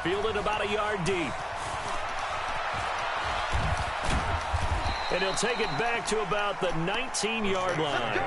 Fielded about a yard deep. And he'll take it back to about the 19-yard line.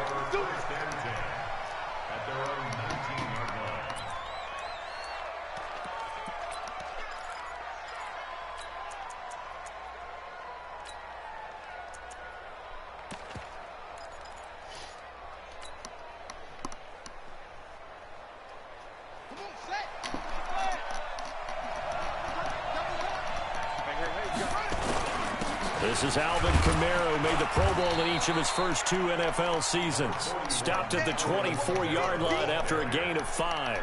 This is Alvin Kamara, who made the Pro Bowl in each of his first 2 NFL seasons. Stopped at the 24-yard line after a gain of 5.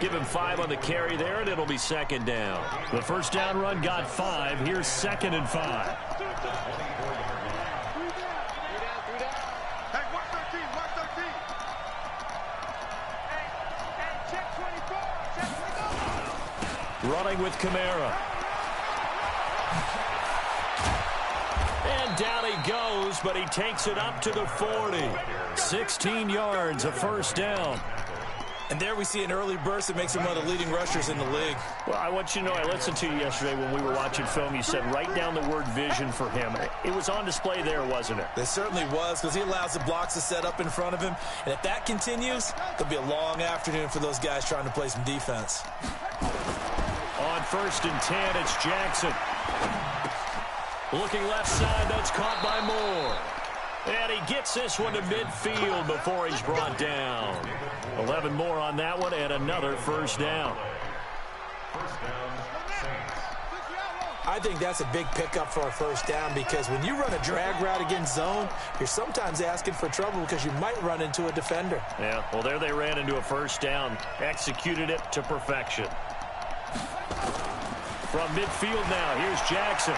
Give him 5 on the carry there, and it'll be second down. The first down run got 5. Here's 2nd and 5. Running with Kamara. And down he goes, but he takes it up to the 40. 16 yards, a first down. And there we see an early burst that makes him one of the leading rushers in the league. Well, I want you to know, I listened to you yesterday when we were watching film. You said write down the word vision for him. It was on display there, wasn't it? It certainly was, because he allows the blocks to set up in front of him. And if that continues, there'll be a long afternoon for those guys trying to play some defense. On 1st and 10, it's Jackson. Looking left side, that's caught by Moore. And he gets this one to midfield before he's brought down. 11 more on that one, and another first down. I think that's a big pickup for a first down, because when you run a drag route against zone, you're sometimes asking for trouble because you might run into a defender. Yeah, well, there they ran into a first down. Executed it to perfection. From midfield now, here's Jackson.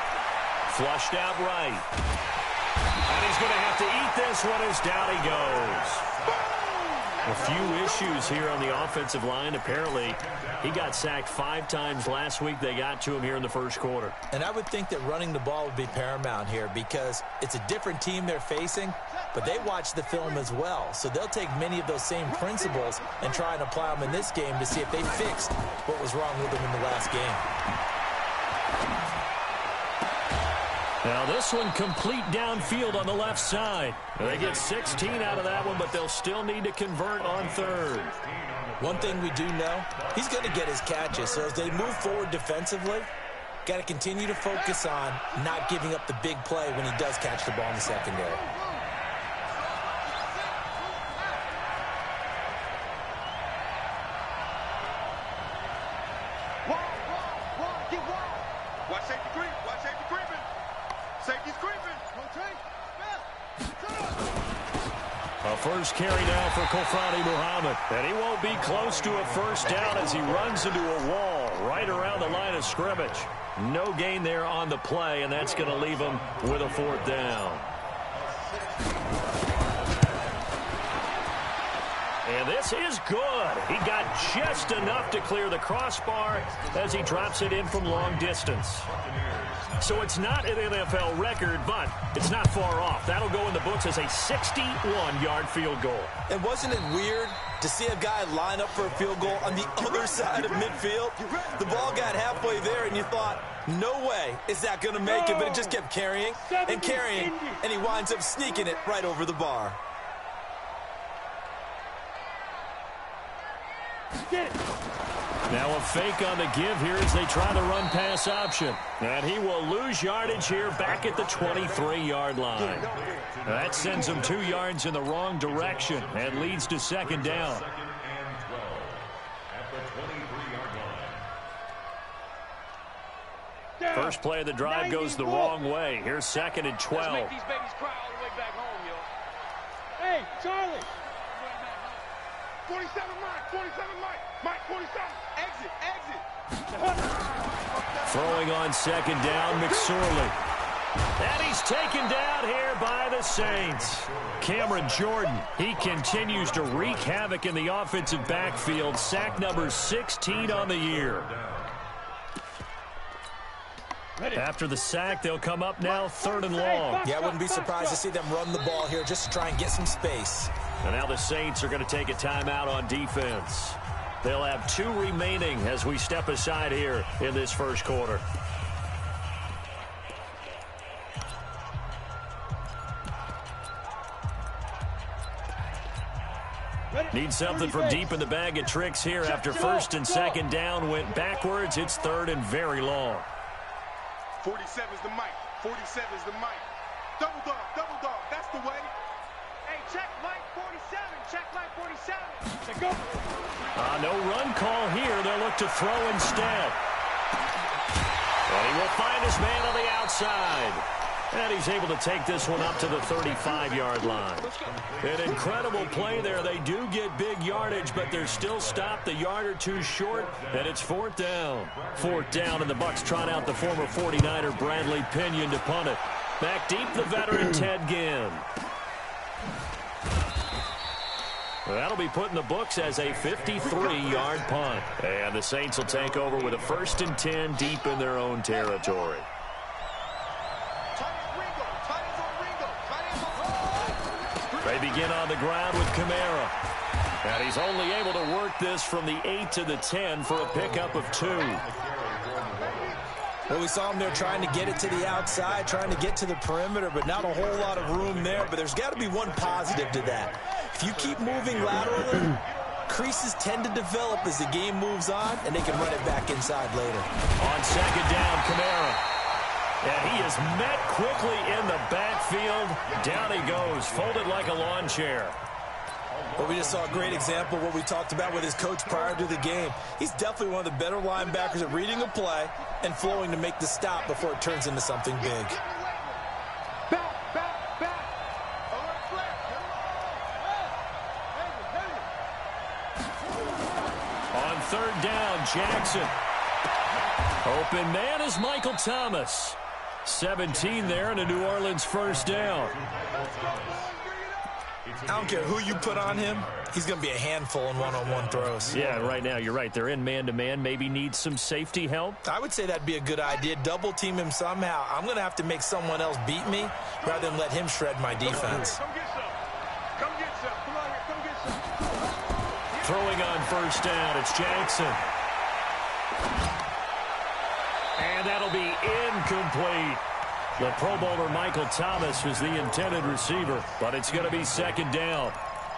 Flushed out right. And he's going to have to eat this one as down he goes. A few issues here on the offensive line. Apparently, he got sacked 5 times last week. They got to him here in the first quarter. And I would think that running the ball would be paramount here, because it's a different team they're facing, but they watch the film as well. So they'll take many of those same principles and try and apply them in this game to see if they fixed what was wrong with them in the last game. Now this one complete downfield on the left side. They get 16 out of that one, but they'll still need to convert on 3rd. One thing we do know, he's going to get his catches. So as they move forward defensively, got to continue to focus on not giving up the big play when he does catch the ball in the secondary. A first carry now for Kofrani Muhammad. And he won't be close to a first down as he runs into a wall right around the line of scrimmage. No gain there on the play, and that's going to leave him with a 4th down. And this is good. He got just enough to clear the crossbar as he drops it in from long distance. So it's not an NFL record, but it's not far off. That'll go in the books as a 61-yard field goal. And wasn't it weird to see a guy line up for a field goal on the other side of midfield? The ball got halfway there, and you thought, no way is that going to make it, but it just kept carrying and carrying, and he winds up sneaking it right over the bar. Now a fake on the give here as they try the run-pass option. And he will lose yardage here back at the 23-yard line. That sends him 2 yards in the wrong direction and leads to 2nd down. First play of the drive goes the wrong way. Here's 2nd and 12. Let's make these babies cry all the way back home, yo. Hey, Charlie. 47 Mike, 47 Mike, Mike 47, exit. Throwing on 2nd down, McSorley. And he's taken down here by the Saints. Cameron Jordan, he continues to wreak havoc in the offensive backfield. Sack number 16 on the year. After the sack, they'll come up now 3rd and long. Yeah, I wouldn't be surprised to see them run the ball here just to try and get some space. And now the Saints are going to take a timeout on defense. They'll have 2 remaining as we step aside here in this first quarter. Need something from deep in the bag of tricks here after first and second down went backwards. It's third and very long. 47's the mic. 47's the mic. Double dog. That's the way. Hey, check Mike 47. Check Mike 47. Go. No run call here. They'll look to throw instead. And he will find his man on the outside. And he's able to take this one up to the 35-yard line. An incredible play there. They do get big yardage, but they're still stopped a yard or two short, and it's 4th down. 4th down, and the Bucks trot out the former 49er Bradley Pinion to punt it. Back deep, the veteran Ted Ginn. That'll be put in the books as a 53-yard punt. And the Saints will take over with a 1st and 10 deep in their own territory. They begin on the ground with Kamara. And he's only able to work this from the 8 to the 10 for a pickup of 2. Well, we saw him there trying to get it to the outside, trying to get to the perimeter, but not a whole lot of room there. But there's got to be one positive to that. If you keep moving laterally, creases tend to develop as the game moves on, and they can run it back inside later. On second down, Kamara. And he is met quickly in the backfield. Down he goes, folded like a lawn chair. Well, we just saw a great example of what we talked about with his coach prior to the game. He's definitely one of the better linebackers at reading a play and flowing to make the stop before it turns into something big. On 3rd down, Jackson. Open man is Michael Thomas. 17 there and a New Orleans 1st down. I don't care who you put on him. He's going to be a handful in one-on-one throws. Yeah, right now, you're right. They're in man-to-man. Maybe need some safety help. I would say that'd be a good idea. Double team him somehow. I'm going to have to make someone else beat me rather than let him shred my defense. Come get some. Come get some. Come on here. Come get some. Throwing on 1st down, it's Jackson. And that'll be incomplete. The Pro Bowler Michael Thomas was the intended receiver, but it's going to be 2nd down.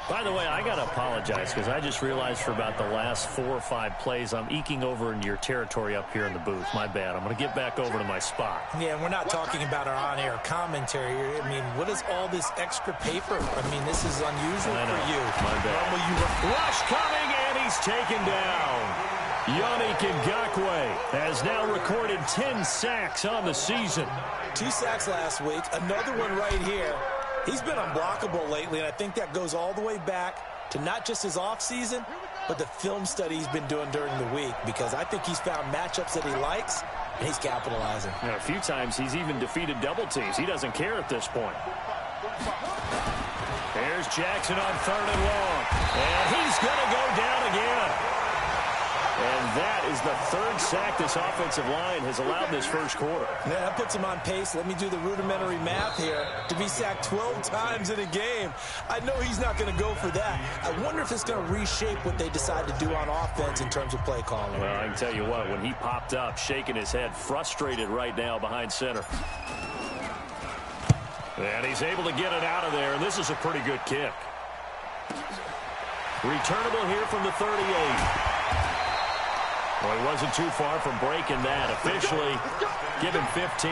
By the way, I got to apologize because I just realized for about the last 4 or 5 plays, I'm eking over into your territory up here in the booth. My bad. I'm going to get back over to my spot. Yeah, and we're not talking about our on-air commentary here. I mean, what is all this extra paper? I mean, this is unusual for you. My bad. Rush coming, and he's taken down. Yannick Ngakoue has now recorded 10 sacks on the season. 2 sacks last week, another one right here. He's been unblockable lately, and I think that goes all the way back to not just his offseason, but the film study he's been doing during the week, because I think he's found matchups that he likes, and he's capitalizing. And a few times he's even defeated double teams. He doesn't care at this point. Here's Jackson on 3rd and long, and he's going to go down again. And that is the 3rd sack this offensive line has allowed this first quarter. Yeah, that puts him on pace. Let me do the rudimentary math here. To be sacked 12 times in a game, I know he's not going to go for that. I wonder if it's going to reshape what they decide to do on offense in terms of play calling. Well, I can tell you what, when he popped up, shaking his head, frustrated right now behind center. And he's able to get it out of there, and this is a pretty good kick. Returnable here from the 38. Well, he wasn't too far from breaking that. Officially given 15.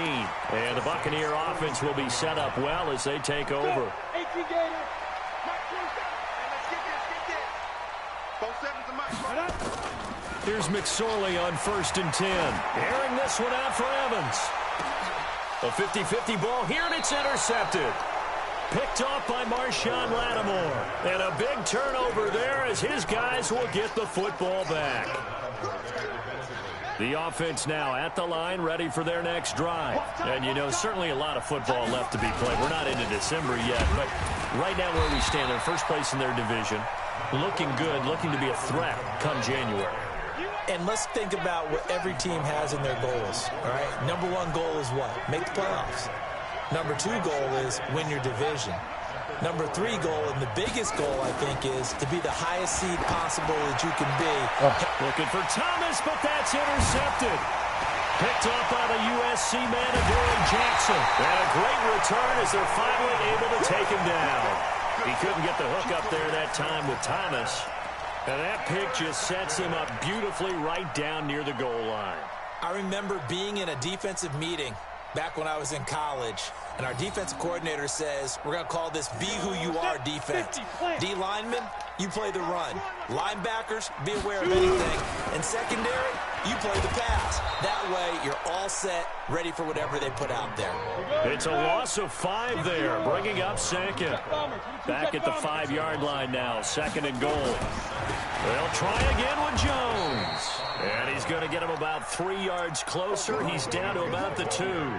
And the Buccaneer offense will be set up well as they take over. Here's McSorley on 1st and 10. Airing this one out for Evans. A 50-50 ball here, and it's intercepted. Picked off by Marshawn Lattimore. And a big turnover there as his guys will get the football back. The offense now at the line, ready for their next drive. And, you know, certainly a lot of football left to be played. We're not into December yet, but right now where we stand, they're first place in their division. Looking good, looking to be a threat come January. And let's think about what every team has in their goals, all right? Number 1 goal is what? Make the playoffs. Number 2 goal is win your division. Number 3 goal, and the biggest goal, I think, is to be the highest seed possible that you can be. Looking for Thomas, but that's intercepted. Picked up by the USC man, Adoree Jackson. And a great return as they're finally able to take him down. He couldn't get the hook up there that time with Thomas. And that pick just sets him up beautifully right down near the goal line. I remember being in a defensive meeting back when I was in college, and our defensive coordinator says, we're going to call this Be Who You Are defense. D linemen, you play the run. Linebackers, be aware of anything. And secondary, you play the pass. That way, you're all set, ready for whatever they put out there. It's a loss of 5 there, bringing up second. Back at the 5-yard line now, second and goal. They'll try again with Jones. And he's going to get him about 3 yards closer. He's down to about the 2.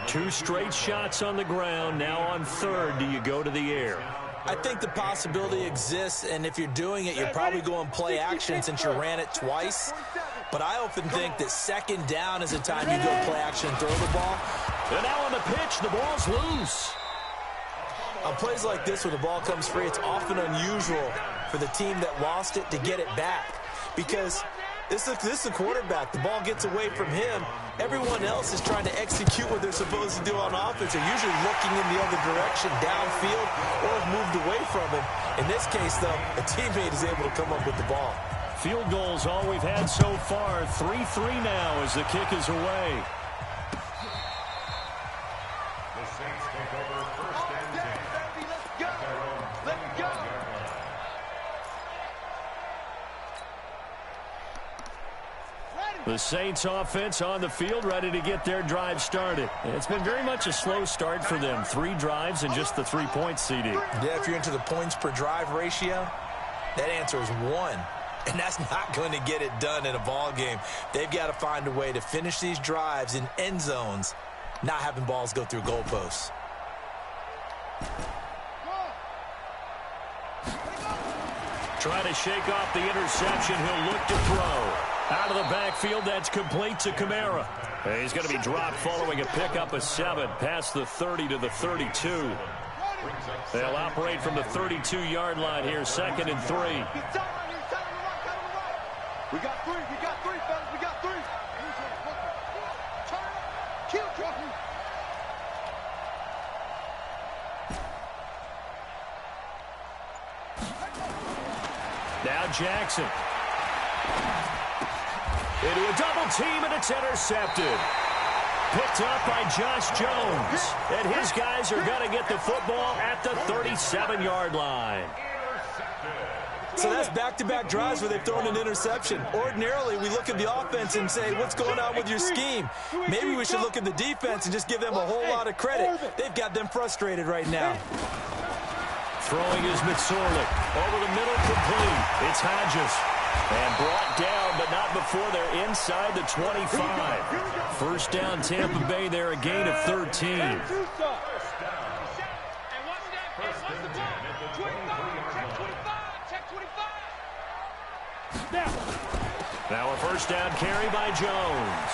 2 straight shots on the ground. Now on third, do you go to the air? I think the possibility exists, and if you're doing it, you're probably going play action since you ran it twice. But I often think that second down is the time you go play action and throw the ball. And now on the pitch, the ball's loose. On plays like this where the ball comes free, it's often unusual for the team that lost it to get it back. Because this is a quarterback. The ball gets away from him. Everyone else is trying to execute what they're supposed to do on offense. They're usually looking in the other direction, downfield, or have moved away from him. In this case, though, a teammate is able to come up with the ball. Field goals all we've had so far. 3-3 now as the kick is away. The Saints offense on the field, ready to get their drive started. It's been very much a slow start for them. 3 drives and just the 3-point CD. Yeah, if you're into the points per drive ratio, that answer is 1. And that's not going to get it done in a ball game. They've got to find a way to finish these drives in end zones, not having balls go through goalposts. Try to shake off the interception. He'll look to throw. Out of the backfield, that's complete to Kamara. He's going to be dropped following a pickup of 7 past the 30 to the 32. They'll operate from the 32-yard line here, second and 3. We got 3, fellas, we got 3. Now Jackson. Into a double team, and it's intercepted. Picked up by Josh Jones. And his guys are going to get the football at the 37-yard line. So that's back-to-back drives where they've thrown an interception. Ordinarily, we look at the offense and say, what's going on with your scheme? Maybe we should look at the defense and just give them a whole lot of credit. They've got them frustrated right now. Throwing is McSorley. Over the middle, complete. It's Hodges. And brought down, but not before they're inside the 25. First down, Tampa Bay there, a gain of 13. Now a first down carry by Jones.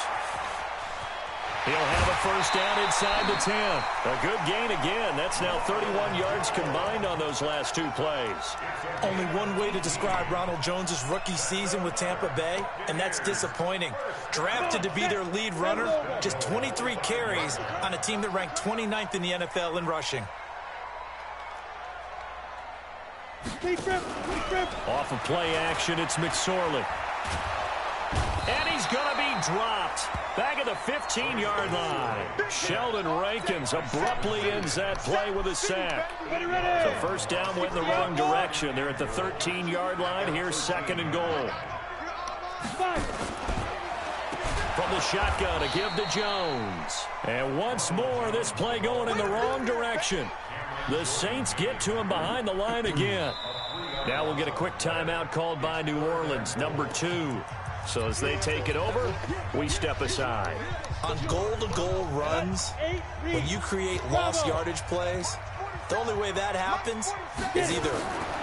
He'll have a first down inside the 10. A good gain again. That's now 31 yards combined on those last 2 plays. Only one way to describe Ronald Jones' rookie season with Tampa Bay, and that's disappointing. Drafted to be their lead runner, just 23 carries on a team that ranked 29th in the NFL in rushing. Off of play action, it's McSorley. And he's going to be dropped. Back at the 15-yard line. Sheldon Rankins abruptly ends that play with a sack. So first down went in the wrong direction. They're at the 13-yard line. Here's second and goal. From the shotgun to give to Jones. And once more, this play going in the wrong direction. The Saints get to him behind the line again. Now we'll get a quick timeout called by New Orleans, number 2. So as they take it over, we step aside. On goal-to-goal runs, when you create lost yardage plays, the only way that happens is either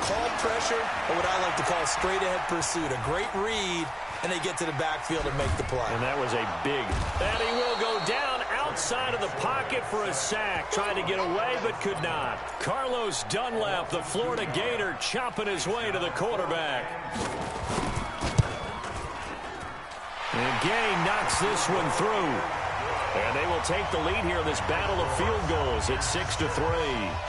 called pressure or what I like to call straight-ahead pursuit. A great read, and they get to the backfield and make the play. And that was a big. And he will go down outside of the pocket for a sack. Tried to get away, but could not. Carlos Dunlap, the Florida Gator, chopping his way to the quarterback. And Gay knocks this one through. And they will take the lead here in this battle of field goals at 6-3.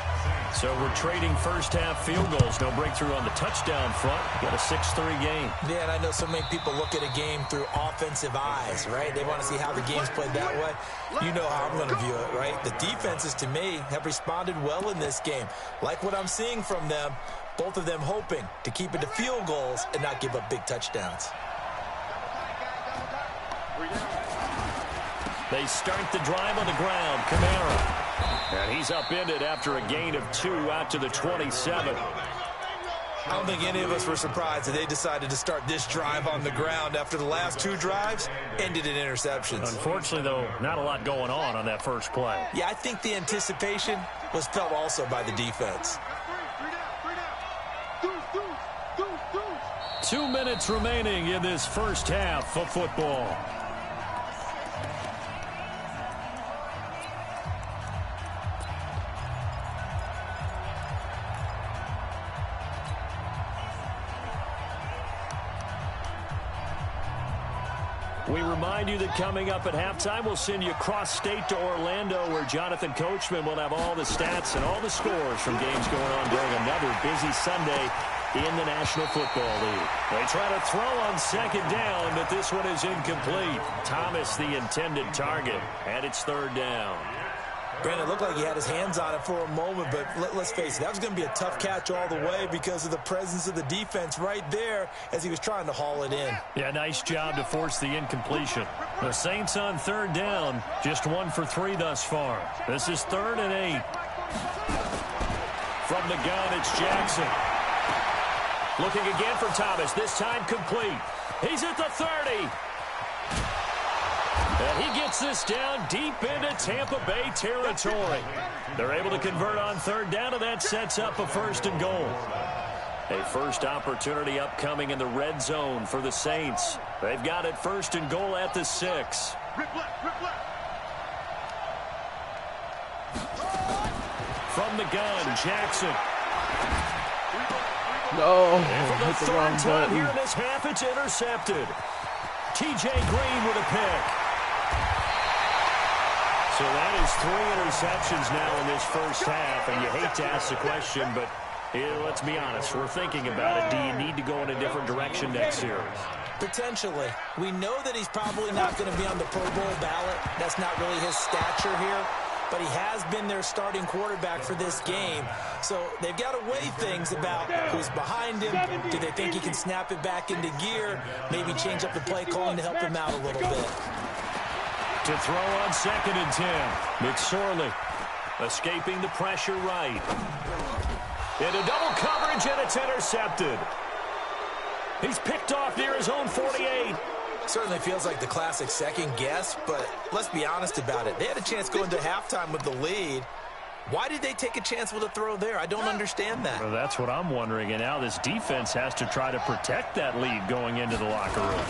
So we're trading first-half field goals. No breakthrough on the touchdown front. Got a 6-3 game. Yeah, and I know so many people look at a game through offensive eyes, right? They want to see how the game's played that way. You know how I'm going to view it, right? The defenses, to me, have responded well in this game. Like what I'm seeing from them, both of them hoping to keep it to field goals and not give up big touchdowns. They start the drive on the ground. Kamara. And he's upended after a gain of 2 out to the 27. I don't think any of us were surprised that they decided to start this drive on the ground after the last 2 drives ended in interceptions. Unfortunately, though, not a lot going on that first play. Yeah, I think the anticipation was felt also by the defense. 2 minutes remaining in this first half of football. We remind you that coming up at halftime, we'll send you cross-state to Orlando, where Jonathan Coachman will have all the stats and all the scores from games going on during another busy Sunday in the National Football League. They try to throw on second down, but this one is incomplete. Thomas, the intended target, and it's third down. Brandon, it looked like he had his hands on it for a moment, but let's face it, that was going to be a tough catch all the way because of the presence of the defense right there as he was trying to haul it in. Yeah, nice job to force the incompletion. The Saints on third down, just 1 for 3 thus far. This is 3rd and 8. From the gun, it's Jackson. Looking again for Thomas, this time complete. He's at the 30. And he gets this down deep into Tampa Bay territory. They're able to convert on third down, and that sets up a 1st and goal. A first opportunity upcoming in the red zone for the Saints. They've got it 1st and goal at the 6. From the gun, Jackson. No, And for the hit the 3rd wrong time button. here in this half, it's intercepted. T.J. Green with a pick. So that is 3 interceptions now in this first half, and you hate to ask the question, but let's be honest, we're thinking about it. Do you need to go in a different direction next series? Potentially. We know that he's probably not going to be on the Pro Bowl ballot. That's not really his stature here, but he has been their starting quarterback for this game. So they've got to weigh things about who's behind him. Do they think he can snap it back into gear? Maybe change up the play calling to help him out a little bit. To throw on 2nd and 10. McSorley escaping the pressure right. Into double coverage, and it's intercepted. He's picked off near his own 48. Certainly feels like the classic second guess, but let's be honest about it. They had a chance going to halftime with the lead. Why did they take a chance with a throw there? I don't understand that. Well, that's what I'm wondering, and now this defense has to try to protect that lead going into the locker room.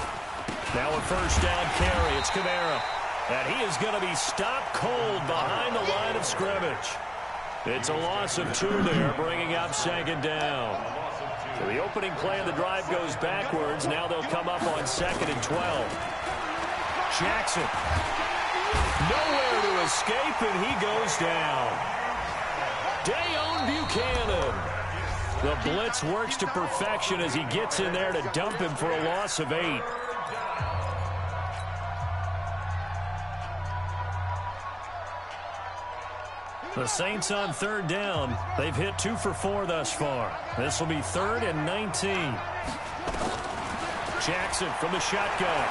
Now a 1st down carry. It's Kamara. And he is going to be stopped cold behind the line of scrimmage. It's a loss of 2 there, bringing up 2nd down. So the opening play of the drive goes backwards. Now they'll come up on 2nd and 12. Jackson. Nowhere to escape, and he goes down. Dayon Buchanan. The blitz works to perfection as he gets in there to dump him for a loss of 8. The Saints on third down. They've hit 2 for 4 thus far. This will be 3rd and 19. Jackson from the shotgun.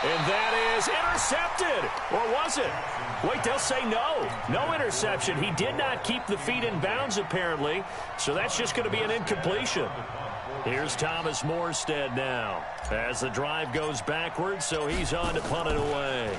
And that is intercepted. Or was it? Wait, they'll say no. No interception. He did not keep the feet in bounds, apparently. So that's just going to be an incompletion. Here's Thomas Morstead now. As the drive goes backwards, so he's on to punt it away.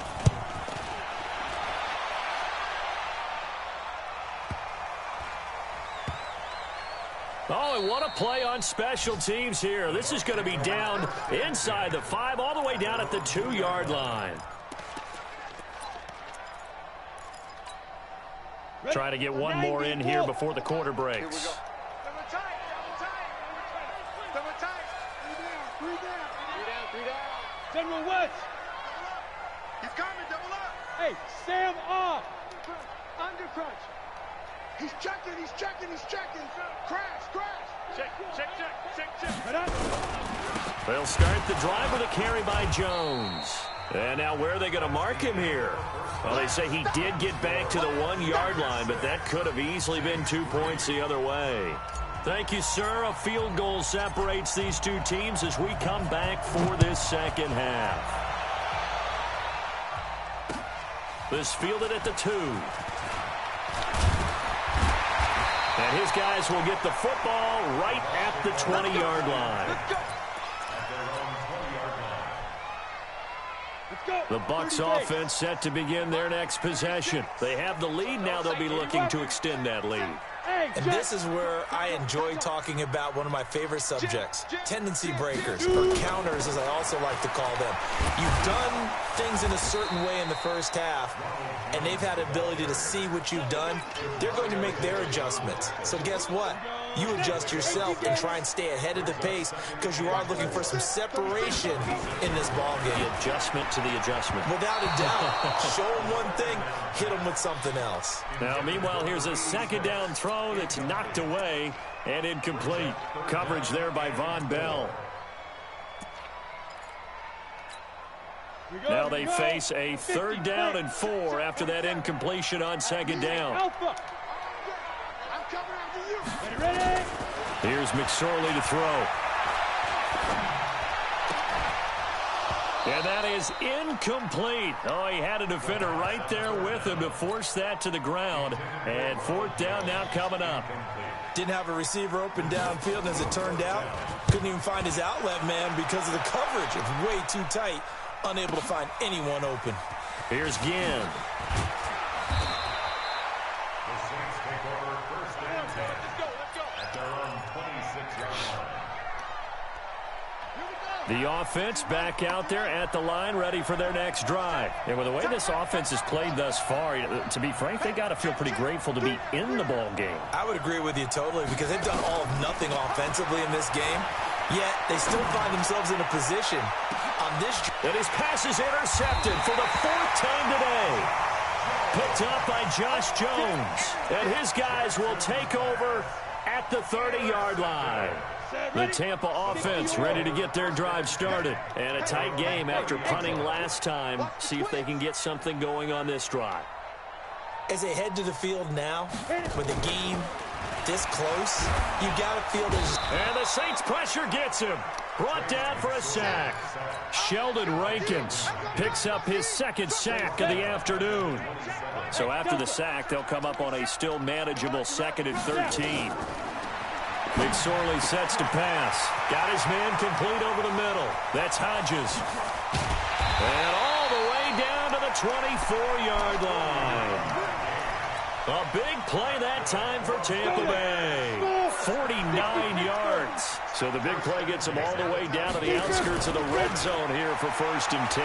Oh, and what a play on special teams here. This is going to be down inside the 5, all the way down at the 2-yard line. Trying to get one more in here before the quarter breaks. Double tight. Double tight. Three down. General West. He's coming, double up. Hey, Sam off. Under crunch. He's checking. Crash. Check. Right up. They'll start the drive with a carry by Jones. And now where are they going to mark him here? Well, they say he did get back to the 1-yard line, but that could have easily been 2 points the other way. Thank you, sir. A field goal separates these two teams as we come back for this second half. This fielded at the 2. And his guys will get the football right at the 20-yard line. The Bucks offense set to begin their next possession. They have the lead. Now they'll be looking to extend that lead. And this is where I enjoy talking about one of my favorite subjects, tendency breakers, or counters as I also like to call them. You've done things in a certain way in the first half, and they've had the ability to see what you've done. They're going to make their adjustments. So guess what? You adjust yourself and try and stay ahead of the pace because you are looking for some separation in this ball game. The adjustment to the adjustment. Without a doubt. Show them one thing, hit them with something else. Now, meanwhile, here's a second down throw that's knocked away and incomplete. Coverage there by Von Bell. Now they face a 3rd down and 4 after that incompletion on 2nd down. Ready? Here's McSorley to throw. And that is incomplete. Oh, he had a defender right there with him to force that to the ground. And 4th down now coming up. Didn't have a receiver open downfield, and as it turned out, couldn't even find his outlet man because of the coverage. It's way too tight, unable to find anyone open. Here's Ginn. The offense back out there at the line, ready for their next drive. And with the way this offense has played thus far, to be frank, they got to feel pretty grateful to be in the ball game. I would agree with you totally because they've done all of nothing offensively in this game, yet they still find themselves in a position on this. And his pass is intercepted for the 4th time today. Picked up by Josh Jones. And his guys will take over at the 30-yard line. The Tampa offense ready to get their drive started. And a tight game after punting last time. See if they can get something going on this drive. As they head to the field now, with the game this close, you got to feel there's... And the Saints pressure gets him. Brought down for a sack. Sheldon Rankins picks up his 2nd sack of the afternoon. So after the sack, they'll come up on a still manageable 2nd and 13. McSorley sets to pass. Got his man complete over the middle. That's Hodges. And all the way down to the 24-yard line. A big play that time for Tampa Bay. 49 yards. So the big play gets them all the way down to the outskirts of the red zone here for 1st and 10.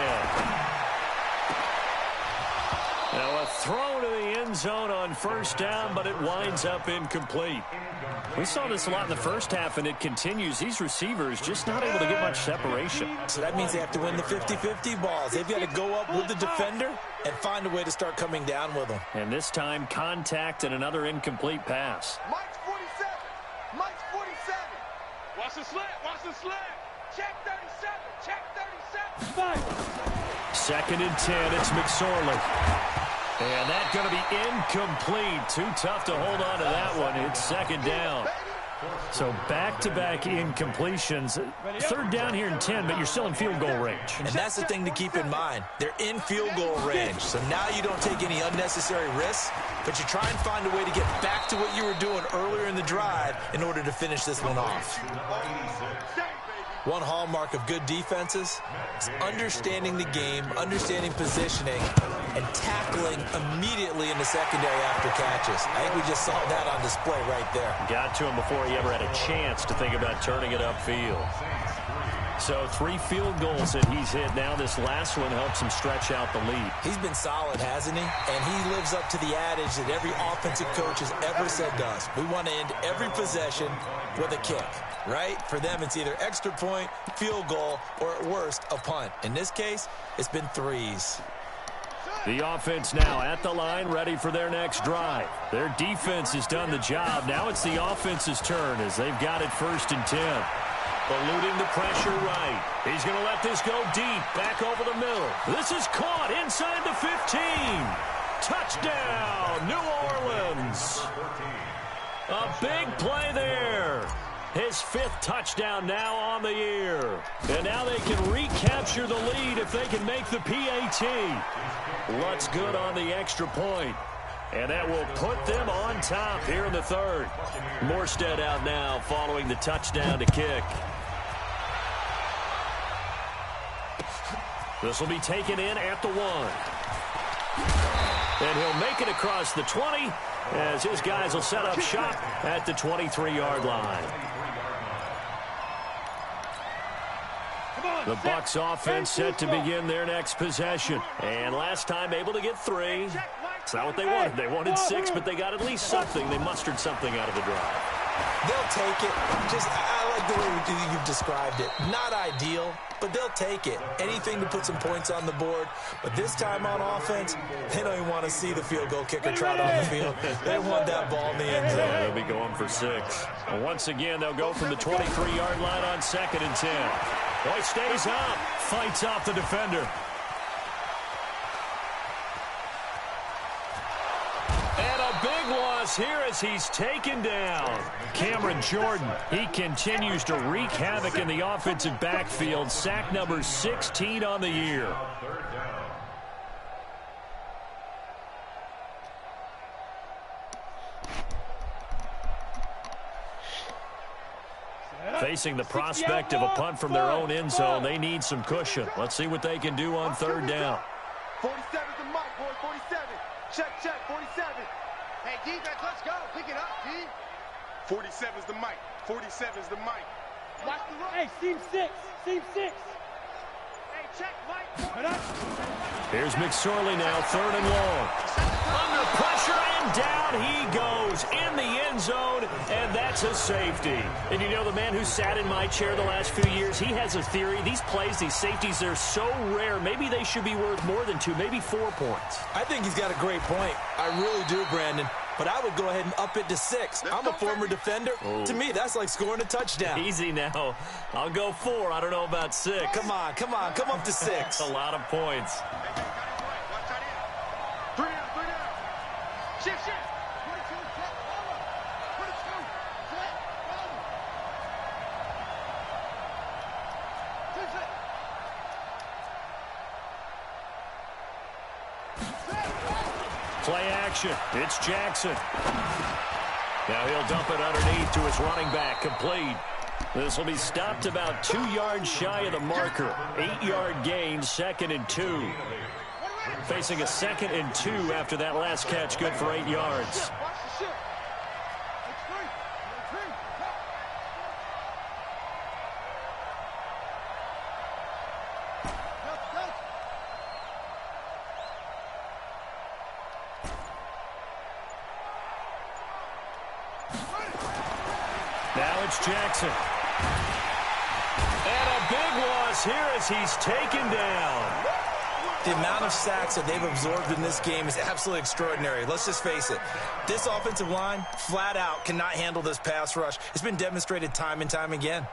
Now a throw to the end zone on 1st down, but it winds up incomplete. We saw this a lot in the first half, and it continues. These receivers just not able to get much separation. So that means they have to win the 50-50 balls. They've got to go up with the defender and find a way to start coming down with them. And this time, contact and another incomplete pass. Mike's 47. Mike's 47. Watch the slant. Check 37. Check 37. 2nd and 10. It's McSorley. And that's going to be incomplete. Too tough to hold on to that one. It's 2nd down. So back-to-back incompletions. 3rd down here and 10, but you're still in field goal range. And that's the thing to keep in mind. They're in field goal range. So now you don't take any unnecessary risks, but you try and find a way to get back to what you were doing earlier in the drive in order to finish this one off. One hallmark of good defenses is understanding the game, understanding positioning, and tackling immediately in the secondary after catches. I think we just saw that on display right there. Got to him before he ever had a chance to think about turning it upfield. So 3 field goals that he's hit now. This last one helps him stretch out the lead. He's been solid, hasn't he? And he lives up to the adage that every offensive coach has ever said to us. We want to end every possession with a kick, right? For them, it's either extra point, field goal, or at worst, a punt. In this case, it's been 3s. The offense now at the line, ready for their next drive. Their defense has done the job. Now it's the offense's turn as they've got it 1st and 10. Eluding the pressure right. He's going to let this go deep, back over the middle. This is caught inside the 15. Touchdown, New Orleans. A big play there. His 5th touchdown now on the year. And now they can recapture the lead if they can make the PAT. Lutz good on the extra point. And that will put them on top here in the 3rd. Morstead out now following the touchdown to kick. This will be taken in at the 1. And he'll make it across the 20 as his guys will set up shop at the 23-yard line. The Bucks offense set to begin their next possession. And last time able to get 3. It's not what they wanted. They wanted 6, but they got at least something. They mustered something out of the drive. They'll take it. I like the way you've described it. Not ideal, but they'll take it. Anything to put some points on the board. But this time on offense, they don't even want to see the field goal kicker trot on the field. They want that ball in the end zone. Yeah, they'll be going for 6. And once again, they'll go from the 23-yard line on 2nd and 10. Boy stays up, fights off the defender. And a big loss here as he's taken down. Cameron Jordan, he continues to wreak havoc in the offensive backfield. Sack number 16 on the year. Facing the prospect of a punt from their own end zone, they need some cushion. Let's see what they can do on 3rd down. 47's the mic, boy, 47. Check, 47. Hey, defense, let's go. Pick it up, D. 47's the mic. 47's the mic. Watch the run. Hey, seam 6. Seam 6. Hey, check, Mike. Here's McSorley now, 3rd and long. Under pressure, and down he goes in the end zone, and that's a safety. And you know, the man who sat in my chair the last few years, he has a theory. These plays, these safeties, they're so rare. Maybe they should be worth more than 2, maybe 4 points. I think he's got a great point. I really do, Brandon. But I would go ahead and up it to 6. I'm a former defender. Oh. To me, that's like scoring a touchdown. Easy now. I'll go 4. I don't know about 6. Come on. Come up to 6. A lot of points. Watch out in. 3 down. Shift. 22, set, over. 22, set, over. 2, set. Play action. It's Jackson. Now he'll dump it underneath to his running back. Complete. This will be stopped about 2 yards shy of the marker. 8-yard gain, 2nd and 2. Facing a 2nd and 2 after that last catch. Good for 8 yards. Watch the shift. It's 3. Go. Now it's Jackson. And a big loss here as he's taken down. The amount of sacks that they've absorbed in this game is absolutely extraordinary. Let's just face it. This offensive line, flat out, cannot handle this pass rush. It's been demonstrated time and time again.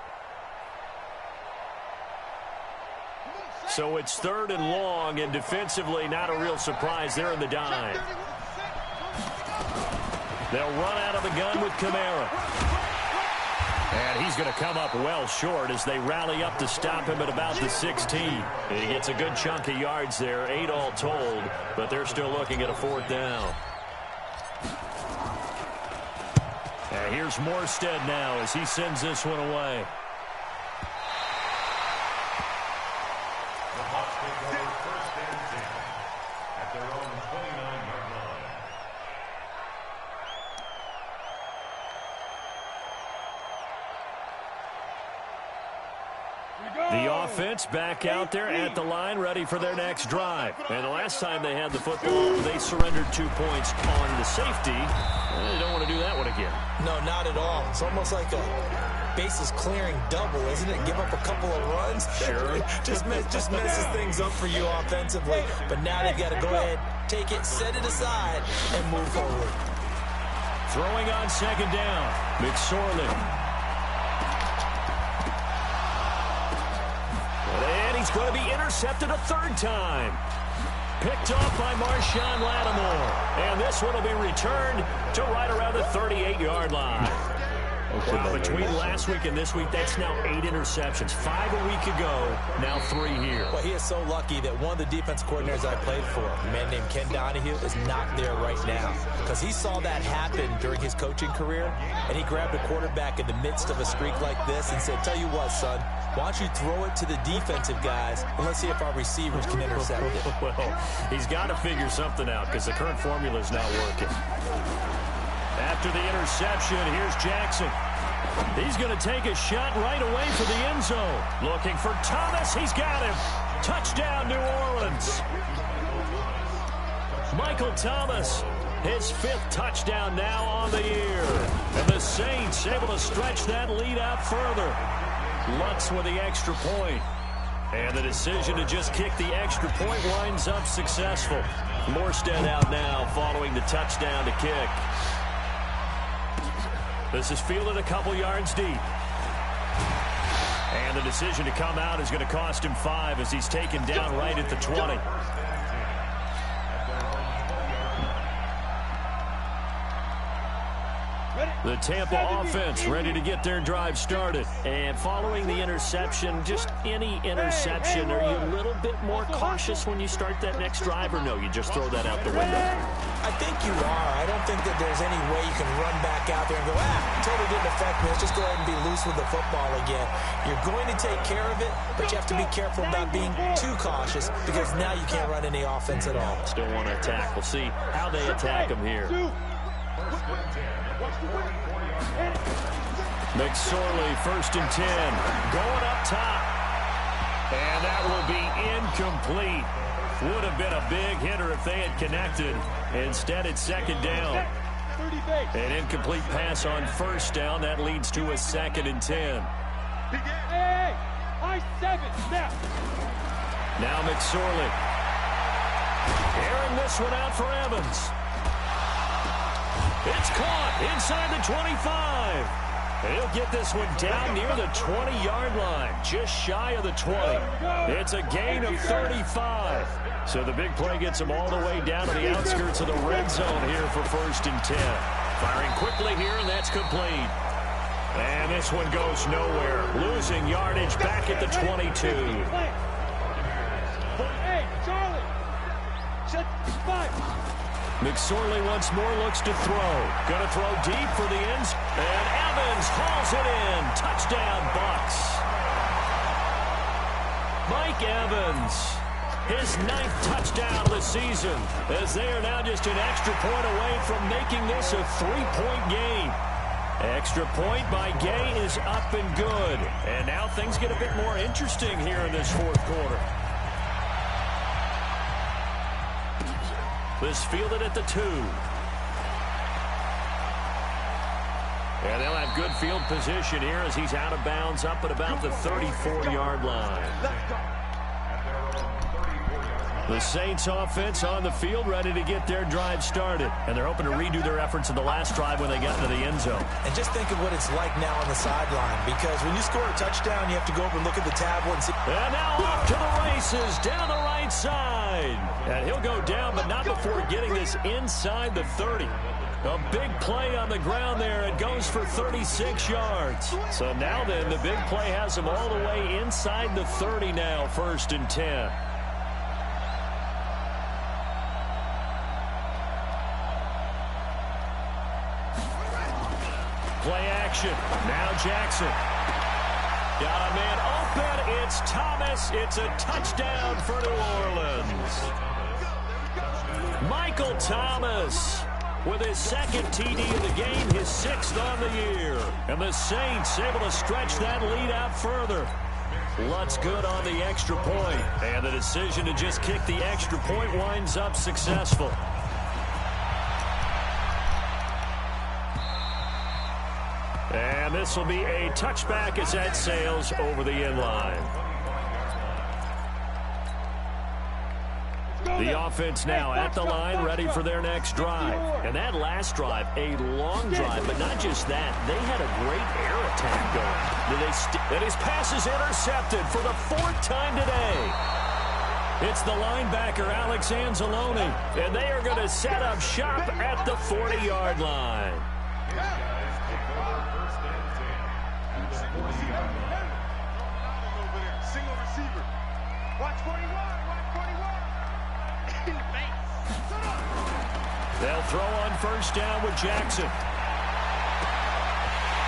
So it's 3rd and long, and defensively not a real surprise. They're in the dime. They'll run out of the gun with Kamara. And he's going to come up well short as they rally up to stop him at about the 16. And he gets a good chunk of yards there, 8 all told, but they're still looking at a 4th down. And here's Morstead now as he sends this one away. The Bucks take over 1st and 10 at their own 29-yard line. The offense back out there at the line, ready for their next drive. And the last time they had the football, they surrendered 2 points on the safety. They don't want to do that one again. No, not at all. It's almost like a bases clearing double, isn't it? Give up a couple of runs. Sure. just messes things up for you offensively. But now they've got to go ahead, take it, set it aside, and move forward. Throwing on second down, McSorley. And he's going to be intercepted a third time. Picked off by Marshawn Lattimore. And this one will be returned to right around the 38-yard line. Wow, between last week and this week, that's now 8 interceptions. 5 a week ago, now 3 here. Well, he is so lucky that one of the defense coordinators I played for, a man named Ken Donahue, is not there right now. Because he saw that happen during his coaching career, and he grabbed a quarterback in the midst of a streak like this and said, tell you what, son, why don't you throw it to the defensive guys, and let's see if our receivers can intercept it. Well, he's got to figure something out because the current formula is not working. After the interception, here's Jackson. He's going to take a shot right away for the end zone. Looking for Thomas. He's got him. Touchdown, New Orleans. Michael Thomas, his 5th touchdown now on the year. And the Saints able to stretch that lead out further. Lutz with the extra point. And the decision to just kick the extra point winds up successful. Morstead out now following the touchdown to kick. This is fielded a couple yards deep. And the decision to come out is going to cost him 5 as he's taken down right at the 20. The Tampa offense ready to get their drive started. And following the interception, just any interception, are you a little bit more cautious when you start that next drive, or no, you just throw that out the window? I think you are. I don't think that there's any way you can run back out there and go, totally didn't affect me. Let's just go ahead and be loose with the football again. You're going to take care of it, but you have to be careful about being too cautious because now you can't run any offense at all. Still want to attack. We'll see how they attack him here. McSorley, 1st and 10. Going up top. And that will be incomplete. Would have been a big hitter if they had connected. Instead, it's 2nd down. An incomplete pass on 1st down. That leads to a 2nd and 10. Hey, I-7, snap. Now McSorley. Airing this one out for Evans. It's caught inside the 25. He'll get this one down near the 20-yard line, just shy of the 20. It's a gain of 35. So the big play gets him all the way down to the outskirts of the red zone here for 1st and 10. Firing quickly here, and that's complete. And this one goes nowhere. Losing yardage back at the 22. Hey, Charlie. Shut 5. McSorley once more looks to throw. Going to throw deep for the ends. And Evans hauls it in. Touchdown, Bucks. Mike Evans, his 9th touchdown of the season, as they are now just an extra point away from making this a 3-point game. Extra point by Gay is up and good. And now things get a bit more interesting here in this 4th quarter. This fielded at the 2. And they'll have good field position here as he's out of bounds up at about the 34-yard line. The Saints offense on the field ready to get their drive started. And they're hoping to redo their efforts in the last drive when they got into the end zone. And just think of what it's like now on the sideline, because when you score a touchdown, you have to go over and look at the tablet and see. And now off to the races down the right side. And he'll go down, but not before getting this inside the 30. A big play on the ground there. It goes for 36 yards. So now then, the big play has him all the way inside the 30 now, 1st and 10. Play action. Now Jackson. Got a man open. It's Thomas. It's a touchdown for New Orleans. Michael Thomas with his 2nd TD of the game, his 6th on the year. And the Saints able to stretch that lead out further. Lutz good on the extra point. And the decision to just kick the extra point winds up successful. And this will be a touchback as that sails over the inline. The offense now at the line, ready for their next drive. And that last drive, a long drive, but not just that. They had a great air attack going. And his pass is intercepted for the 4th time today. It's the linebacker, Alex Anzalone, and they are going to set up shop at the 40-yard line. Single receiver. Watch 41. Watch 41. They'll throw on first down with Jackson.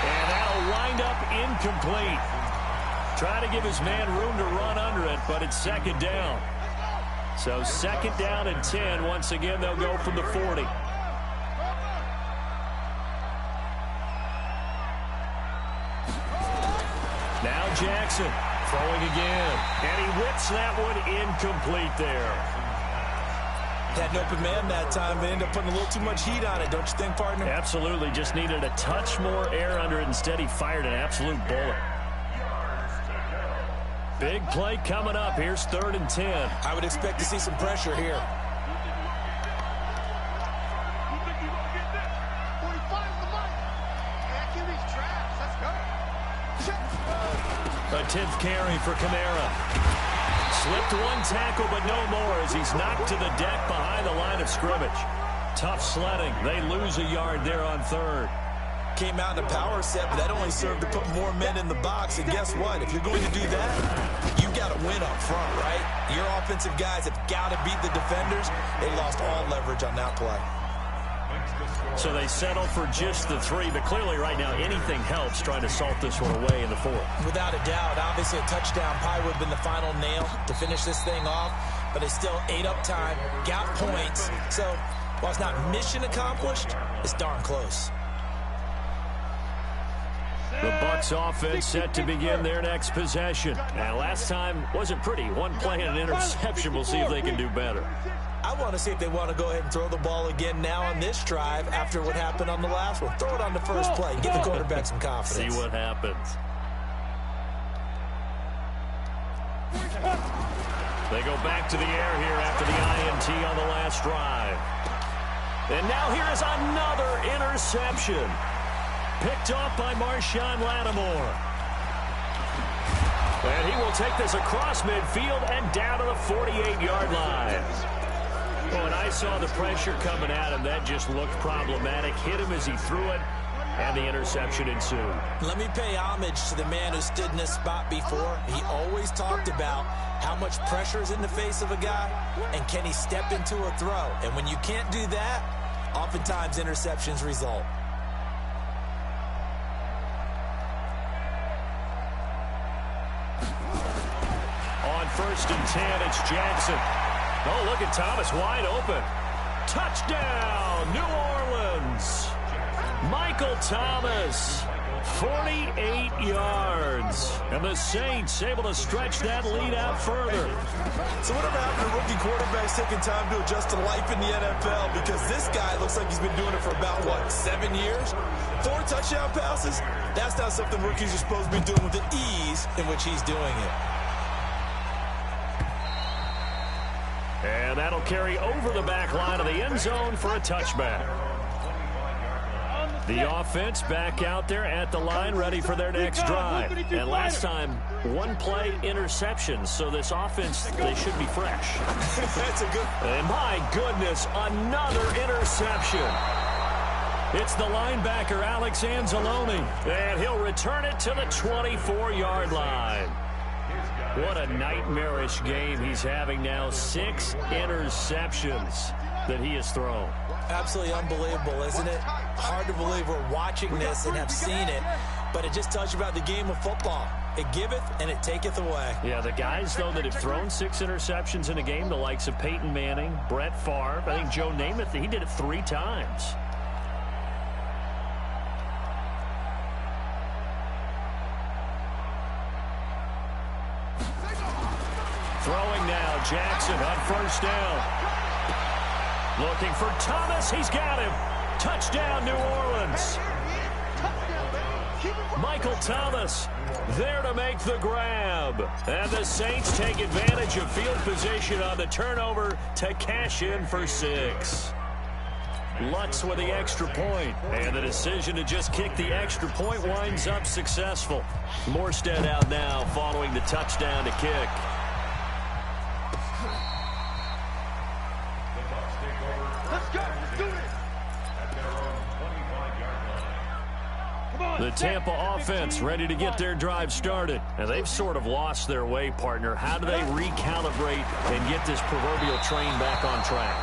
And that'll wind up incomplete. Try to give his man room to run under it, but it's 2nd down. So 2nd down and 10. Once again, they'll go from the 40. Now Jackson throwing again. And he whips that one incomplete there. Had an open man that time, but ended up putting a little too much heat on it, don't you think, partner? Absolutely. Just needed a touch more air under it. Instead, he fired an absolute bullet. Big play coming up. Here's 3rd and 10. I would expect to see some pressure here. 45's the mark. Yeah, QB's trash. Let's go. A 10th carry for Kamara. Slipped one tackle, but no more as he's knocked to the deck behind the line of scrimmage. Tough sledding. They lose a yard there on 3rd. Came out in a power set, but that only served to put more men in the box. And guess what? If you're going to do that, you got to win up front, right? Your offensive guys have got to beat the defenders. They lost all leverage on that play. So they settle for just the 3, but clearly right now anything helps trying to salt this one away in the 4th. Without a doubt, obviously a touchdown probably would have been the final nail to finish this thing off, but they still ate up time, got points. So while it's not mission accomplished, it's darn close. The Bucks offense set to begin their next possession. Now, last time wasn't pretty. One play and an interception. We'll see if they can do better. I want to see if they want to go ahead and throw the ball again now on this drive after what happened on the last one. Throw it on the first play. Give the quarterback some confidence. See what happens. They go back to the air here after the INT on the last drive. And now here is another interception. Picked off by Marshawn Lattimore. And he will take this across midfield and down to the 48-yard line. Oh, and I saw the pressure coming at him. That just looked problematic. Hit him as he threw it, and the interception ensued. Let me pay homage to the man who stood in this spot before. He always talked about how much pressure is in the face of a guy, and can he step into a throw. And when you can't do that, oftentimes interceptions result. On 1st and 10, it's Jackson. Oh, look at Thomas wide open. Touchdown, New Orleans. Michael Thomas, 48 yards. And the Saints able to stretch that lead out further. So whatever happened to rookie quarterbacks taking time to adjust to life in the NFL? Because this guy looks like he's been doing it for about, 7 years? 4 touchdown passes? That's not something rookies are supposed to be doing with the ease in which he's doing it. And that'll carry over the back line of the end zone for a touchback. The offense back out there at the line, ready for their next drive. And last time, one play interception. So this offense, they should be fresh. That's a good. And my goodness, another interception. It's the linebacker, Alex Anzalone. And he'll return it to the 24-yard line. What a nightmarish game he's having now. 6 interceptions that he has thrown. Absolutely unbelievable, isn't it? Hard to believe we're watching this and have seen it, but it just tells you about the game of football. It giveth and it taketh away. Yeah, the guys, though, that have thrown 6 interceptions in a game, the likes of Peyton Manning, Brett Favre, I think Joe Namath, he did it 3 times. Throwing now, Jackson on first down. Looking for Thomas. He's got him. Touchdown, New Orleans. Michael Thomas there to make the grab. And the Saints take advantage of field position on the turnover to cash in for 6. Lutz with the extra point, and the decision to just kick the extra point winds up successful. Morstead out now following the touchdown to kick. Let's go. Let's do it. The Tampa offense ready to get their drive started. And they've sort of lost their way, partner. How do they recalibrate and get this proverbial train back on track?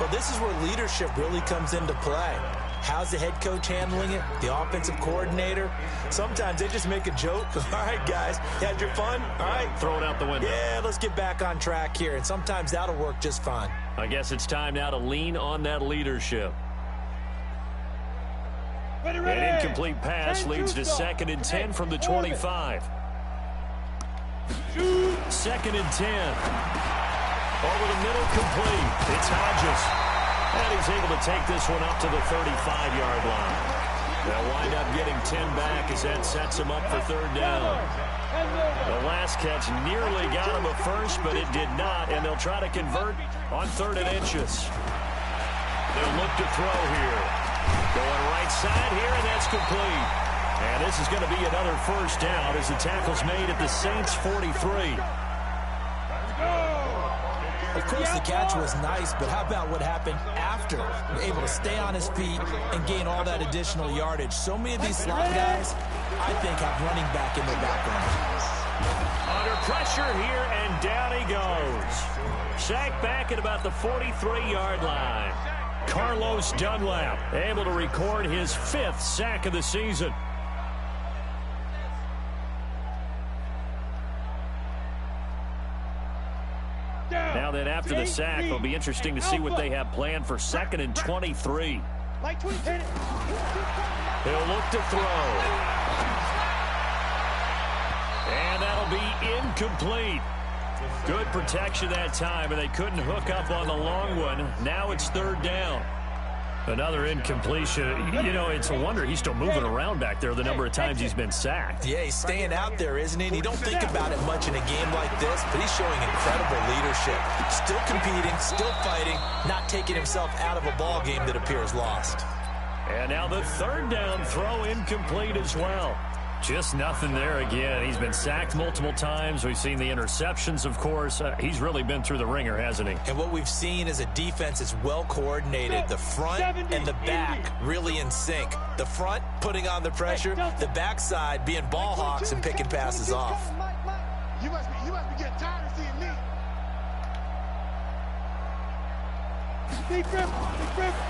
Well, this is where leadership really comes into play. How's the head coach handling it? The offensive coordinator? Sometimes they just make a joke. All right, guys, you had your fun? All right. Throw it out the window. Yeah, let's get back on track here. And sometimes that'll work just fine. I guess it's time now to lean on that leadership. Ready. An incomplete pass leads to 2nd and 10 from the 25. 2nd and 10. Over the middle, complete. It's Hodges. And he's able to take this one up to the 35-yard line. They'll wind up getting 10 back as that sets him up for 3rd down. The last catch nearly got him a first, but it did not, and they'll try to convert on 3rd and inches. They'll look to throw here. Going right side here, and that's complete. And this is going to be another 1st down as the tackle's made at the Saints' 43. Of course, the catch was nice, but how about what happened after? Able to stay on his feet and gain all that additional yardage. So many of these slot guys, I think, have running back in their background. Under pressure here, and down he goes. Sacked back at about the 43-yard line. Carlos Dunlap able to record his 5th sack of the season. Now then, after the sack, it'll be interesting to see what they have planned for 2nd and 23. He'll look to throw. And that'll be incomplete. Good protection that time, and they couldn't hook up on the long one. Now it's 3rd down. Another incompletion. You know, it's a wonder he's still moving around back there the number of times he's been sacked. Yeah, he's staying out there, isn't he? And you don't think about it much in a game like this, but he's showing incredible leadership. Still competing, still fighting, not taking himself out of a ball game that appears lost. And now the 3rd down throw incomplete as well. Just nothing there again. He's been sacked multiple times. We've seen the interceptions, of course. He's really been through the ringer, hasn't he? And what we've seen is a defense is well coordinated. The front and the back really in sync. The front putting on the pressure, the backside being ball hawks and picking passes off. You must be getting tired of seeing me.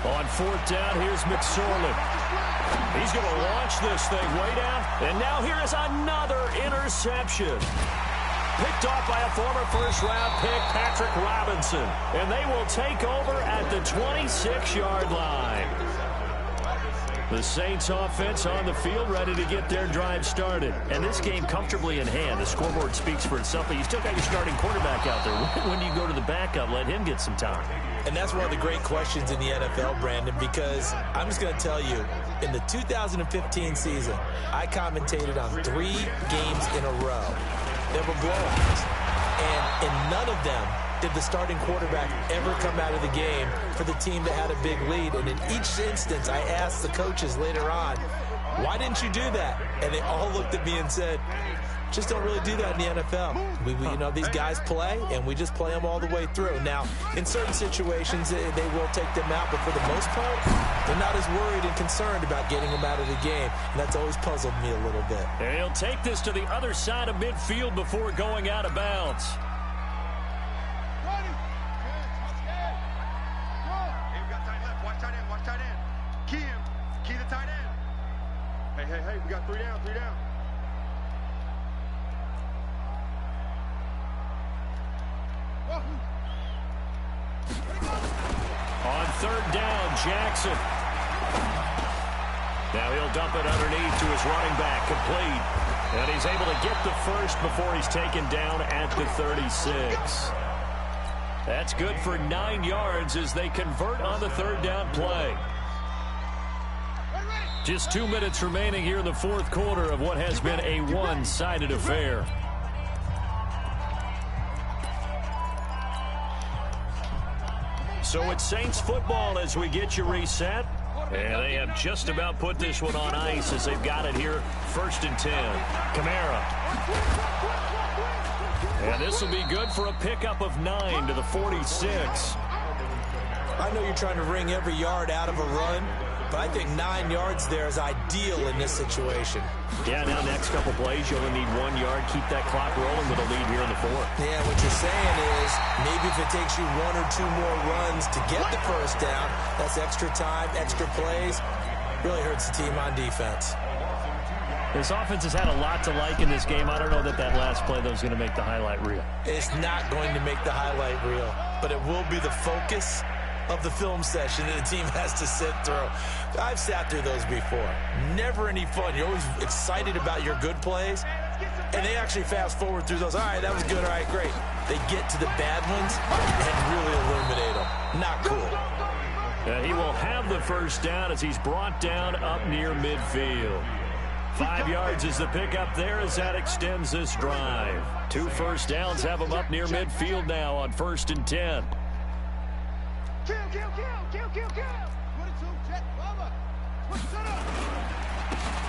On 4th down, here's McSorley. He's going to launch this thing way down. And now here is another interception. Picked off by a former first-round pick, Patrick Robinson. And they will take over at the 26-yard line. The Saints offense on the field ready to get their drive started. And this game comfortably in hand. The scoreboard speaks for itself, but you still got your starting quarterback out there. When you go to the backup, let him get some time. And that's one of the great questions in the NFL, Brandon, because I'm just going to tell you, in the 2015 season, I commentated on 3 games in a row. They were blowouts. And in none of them did the starting quarterback ever come out of the game for the team that had a big lead. And in each instance, I asked the coaches later on, why didn't you do that? And they all looked at me and said, just don't really do that in the NFL. You know, these guys play, and we just play them all the way through. Now, in certain situations, they will take them out, but for the most part, they're not as worried and concerned about getting them out of the game, and that's always puzzled me a little bit. And he'll take this to the other side of midfield before going out of bounds. Key the tight end. Hey, we got 3 down, 3 down. On 3rd down, Jackson. Now he'll dump it underneath to his running back, complete. And he's able to get the first before he's taken down at the 36. That's good for 9 yards as they convert on the third down play. Just 2 minutes remaining here in the fourth quarter of what has been a one-sided affair. So it's Saints football as we get you reset. And they have just about put this one on ice as they've got it here. 1st and 10. Kamara. And this will be good for a pickup of 9 to the 46. I know you're trying to wring every yard out of a run, but I think 9 yards there is ideal in this situation. Yeah, now next couple plays, you only need 1 yard. Keep that clock rolling with a lead here in the fourth. Yeah, what you're saying is maybe if it takes you 1 or 2 more runs to get the first down, that's extra time, extra plays. Really hurts the team on defense. This offense has had a lot to like in this game. I don't know that last play, though, is going to make the highlight reel. It's not going to make the highlight reel, but it will be the focus of the film session that the team has to sit through. I've sat through those before. Never any fun. You're always excited about your good plays, and they actually fast forward through those. All right, that was good. All right, great. They get to the bad ones and really illuminate them. Not cool. He will have the first down as he's brought down up near midfield. 5 yards is the pickup there as that extends this drive. 2 first downs have him up near midfield now on 1st and 10.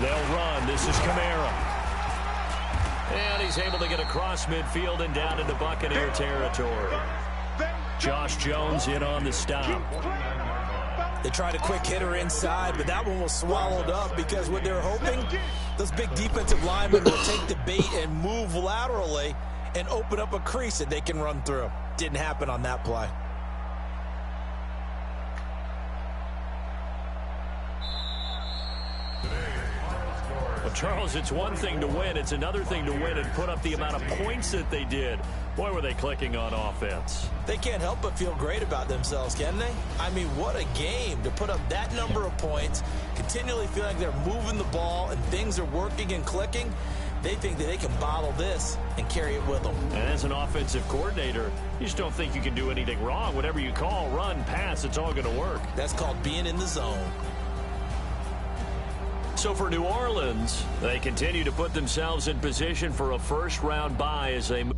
They'll run. This is Kamara. And he's able to get across midfield and down into Buccaneer territory. Josh Jones in on the stop. They tried a quick hitter inside, but that one was swallowed up because what they're hoping, those big defensive linemen will take the bait and move laterally and open up a crease that they can run through. Didn't happen on that play. Well, Charles, it's one thing to win. It's another thing to win and put up the amount of points that they did. Boy, were they clicking on offense. They can't help but feel great about themselves, can they? I mean, what a game to put up that number of points, continually feeling like they're moving the ball and things are working and clicking. They think that they can bottle this and carry it with them. And as an offensive coordinator, you just don't think you can do anything wrong. Whatever you call, run, pass, it's all going to work. That's called being in the zone. So for New Orleans, they continue to put themselves in position for a first-round bye as they move.